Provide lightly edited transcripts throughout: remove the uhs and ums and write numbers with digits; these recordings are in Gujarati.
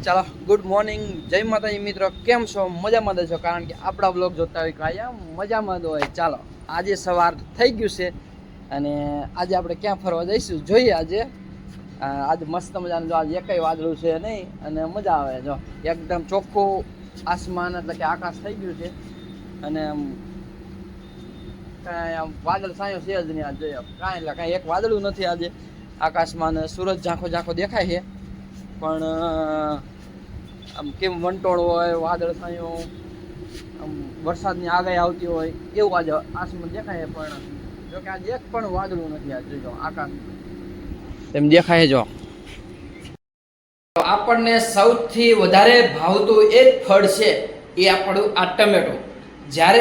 ચાલો ગુડ મોર્નિંગ, જય માતાજી મિત્રો, કેમ છો? મજામાં જ છો? કારણ કે આપણા બ્લોગ જોતા હોય કાયમ મજામાં જ હોય. ચાલો આજે સવાર થઈ ગયું છે અને આજે આપણે ક્યાં ફરવા જઈશું જોઈએ. આજે મસ્ત મજાનું જો આજે એકય વાદળું છે નહીં અને મજા આવે. જો એકદમ ચોખ્ખું આસમાન એટલે કે આકાશ થઈ ગયું છે અને કાંઈ આમ વાદળ સાયો છે જ નહીં. આજ જોઈએ કાંઈ એટલે કાંઈ એક વાદળું નથી આજે આકાશમાં. સૂરજ ઝાંખો ઝાંખો દેખાય છે પણ આમ કેમ વંટોળ હોય, વાદળ છાયો, આમ વરસાદની આગાહી આવતી હોય એવું આજે આસમાન દેખાય. પણ જો કે આજે એક પણ વાદળું નથી. આજે જો આકાશ એમ દેખાય. જો આપણને સૌથી વધારે ભાવતું એક ફળ છે એ આપણું આ ટમેટો. જ્યારે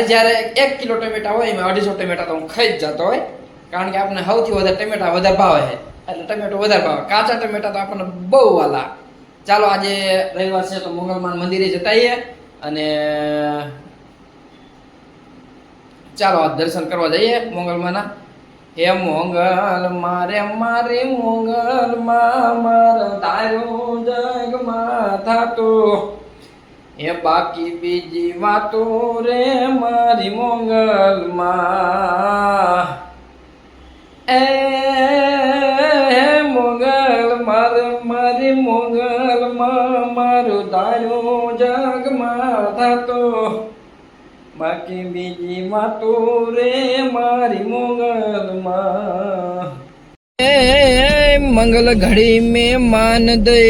1 કિલો ટમેટા હોય એમાં 250 ટમેટા તો હું ખાઈ જ જતો હોય, કારણ કે આપણને સૌથી વધારે ટમેટા વધારે ભાવે છે એટલે ટમેટો વધારે ભાવે. કાચા ટમેટા તો આપણને બહુ વાલા. ચાલો આજે રવિવાર છે તો મોગલમાન મંદિરે જતાઈએ અને ચાલો આ દર્શન કરવા જઈએ મોગલમાના. હે મોગલ મારે મારી મોગલ માર તારું જગમાં થાતો, હે બાકી બીજી વાતો રે મારી મોગલ માં. એ મોગલ માર મારી મોગલ માં મારું તારું જગમાં થાતો, બાકી બીજી વાતો રે મારી મોગલ માં. મંગલ ઘડી મેં માન દે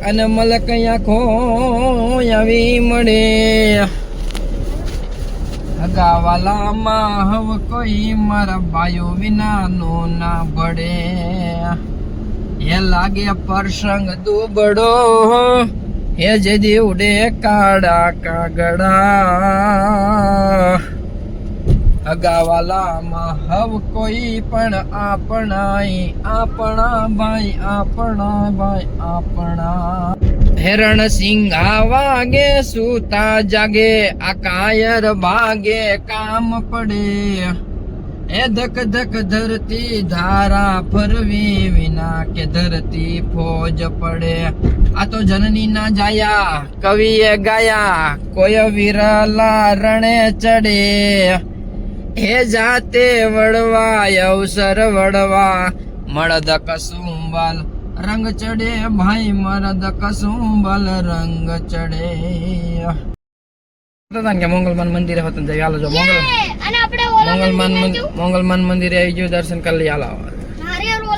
અને મલક આંખો આવી મળે. હગાવાલામાં હવ કોઈ મારા ભાઈઓ વિના નો ના ભળે. હે લાગે પ્રસંગ દુબળો, હે જે દીવડે કાળા કાગડા. હગાવાલામાં હવ કોઈ પણ આપણા ભાઈ આપણા. હેરણ સિંઘા વાગે સૂતા જાગે, આ કાયર ભાગે કામ પડે. એ ધક ધક ધરતી ધારા ફરવી વિના કે ધરતી ફોજ પડે. આ તો જનની ના જાયા કવિએ ગાયા, કોઈ વિરલા રણે ચડે. હે જાતે વડવા અવસર વડવા, મળદ કસુંબલ રંગ ચડે ભાઈ, મરદ કસુંબલ રંગ ચડે. કે મોગલમાન મંદિરે હોત જઈ. હાલો જો મોગલમાન મંદિરે આવી ગયું, દર્શન કરી લઈ. હાલો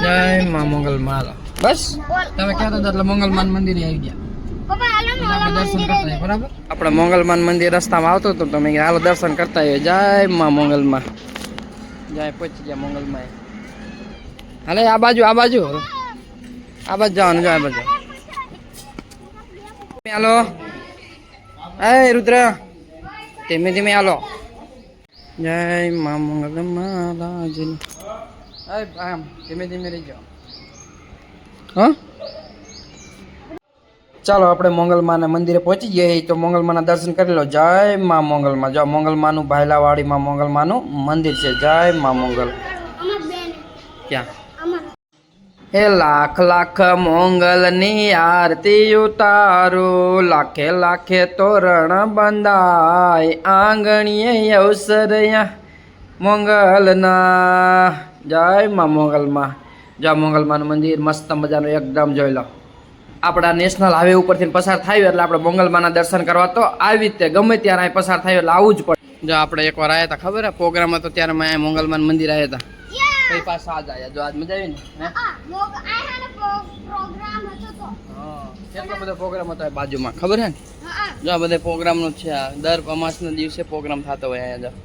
જય માં મોગલમાં. હાલો બસ તમે કહેતા હતા એટલે મોગલમાન મંદિરે આવી ગયા. દર્શન કરતા બરાબર. આપણે મોગલમાન મંદિર રસ્તામાં આવતો હતો તો મેં હાલો દર્શન કરતા આવ્યો. જય માં મોગલમાં. જય પહોંચી ગયા મોગલમાં. હાલે આ બાજુ જવાનું. જો આ બાજુ હાલો. એ રુદ્ર ધીમે ધીમે હાલો. જય માં મોગલમાં. ધીમે ધીમે રહી જાઓ. હા ચાલો આપણે મોગલમાના મંદિરે પહોંચી ગયા તો મોગલમાના દર્શન કરી લો. જય માં મોગલમાં. જો મોગલમાનું ભાયલાવાડી માં મોગલમાનું મંદિર છે. જય માં મોગલ. ક્યાં? હે લાખ લાખ મોગલની આરતી ઉતારો, લાખે લાખે તોરણ બંધાય, આંગણીએ અવસર મોગલના. જય માં મોગલમાં. જો મોગલમાનું મંદિર મસ્ત મજાનું એકદમ જોઈ લો. આપણા નેશનલ હાઈવે ઉપરથી પસાર થાય એટલે આપણે મોગલમાના દર્શન કરવા તો આવી રીતે ગમે ત્યારે અહીં પસાર થાય એટલે આવવું જ પડે. જો આપણે એકવાર આવ્યા હતા ખબર હે પ્રોગ્રામ હતો ત્યારે મેં મોગલમાન મંદિર આવ્યા હતા. કઈ પાછા આજ આવ્યા. જો આજ મજા આવી ને. કેટલો બધો પ્રોગ્રામ હતો બાજુમાં ખબર હે ને. જો આ બધા પ્રોગ્રામ નું છે. દર અમાસના દિવસે પ્રોગ્રામ થતો હોય અહીંયા.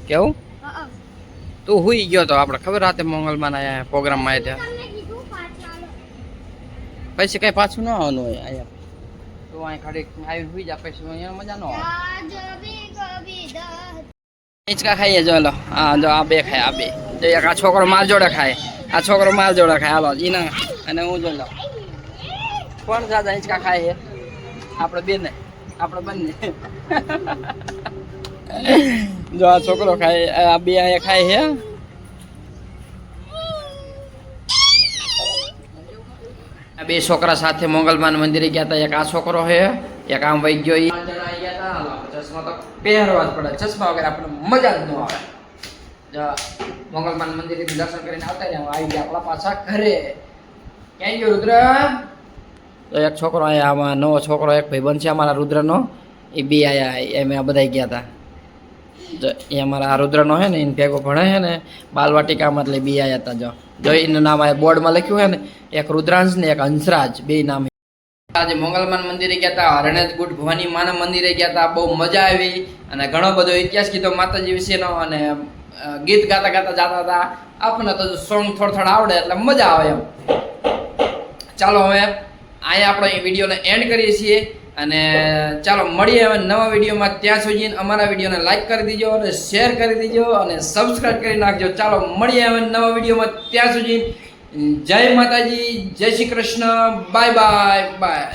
કેવું તું હુઈ ગયો તો આપણે ખબર રાતે મોગલમાન આયા પ્રોગ્રામમાં આવ્યા ત્યાં. પછી કઈ પાછું ન આવવાનું હોય અહીંયા. તો અહીં ખાલી આવીને હુઈ જા પછી અહીંયા મજા ન આવે. હિંચકા ખાઈએ જો. લો હા જો આ બે ખાય. આ બે જો એક આ છોકરો માર જોડે ખાય, આ છોકરો માર જોડે ખાય. હાલો જીના અને હું જોઈ લો કોણ જ્યાદા હિંચકા ખાય. આપણે બંને જો આ છોકરો ખાય, આ બે અહીંયા ખાય છે આ બે છોકરા સાથે મોગલમાન મંદિરે ગયા હતા. એક આ છોકરો છે, એક આમ વહી ગયો. 5 જણા આવી ગયા હતા. હાલો, ચશ્મા તો પહેરવા જ પડે, ચશ્મા વગર આપણે મજા જ ન આવે. મોગલમાન મંદિરેથી દર્શન કરીને આવતા રહ્યા. આવી ગયા આપણા પાછા ઘરે. ક્યાં ગયો રુદ્ર? તો એક છોકરો આયા, આમાં નવો છોકરો એક ભાઈબંધ છે અમારા રુદ્રનો, એ બે આયા. એમ આ બધા ગયા હતા. જો એ અમારા આ રુદ્રનો છે ને, એને ભેગો ભણે છે ને બાલવાટિકામાં, એટલે બે આયા હતા. જો એનું નામ આ બોર્ડમાં લખ્યું છે ને, એક રુદ્રાંશ ને એક હંસરાજ, બે નામ. આજે મોગલમાન મંદિરે ગયા હતા, હરણેજ ગુટ ભવાની માના મંદિરે ગયા હતા. બહુ મજા આવી અને ઘણો બધો ઇતિહાસ કીધો માતાજી વિશેનો, અને ગીત ગાતા ગાતા જતા હતા. આપણને તો સોંગ થોડા આવડે એટલે મજા આવે એમ. ચાલો હવે અહીંયા આપણે એ વિડીયોને એન્ડ કરીએ છીએ, અને ચાલો મળીએ હવે નવા વિડીયોમાં. ત્યાં સુધી અમારા વિડીયોને લાઈક કરી દીજો અને શેર કરી દીજો અને સબસ્ક્રાઈબ કરી નાખજો. ચાલો મળીએ હવે નવા વિડીયોમાં. ત્યાં સુધી જય માતાજી, જય Shri Krishna, bye bye bye.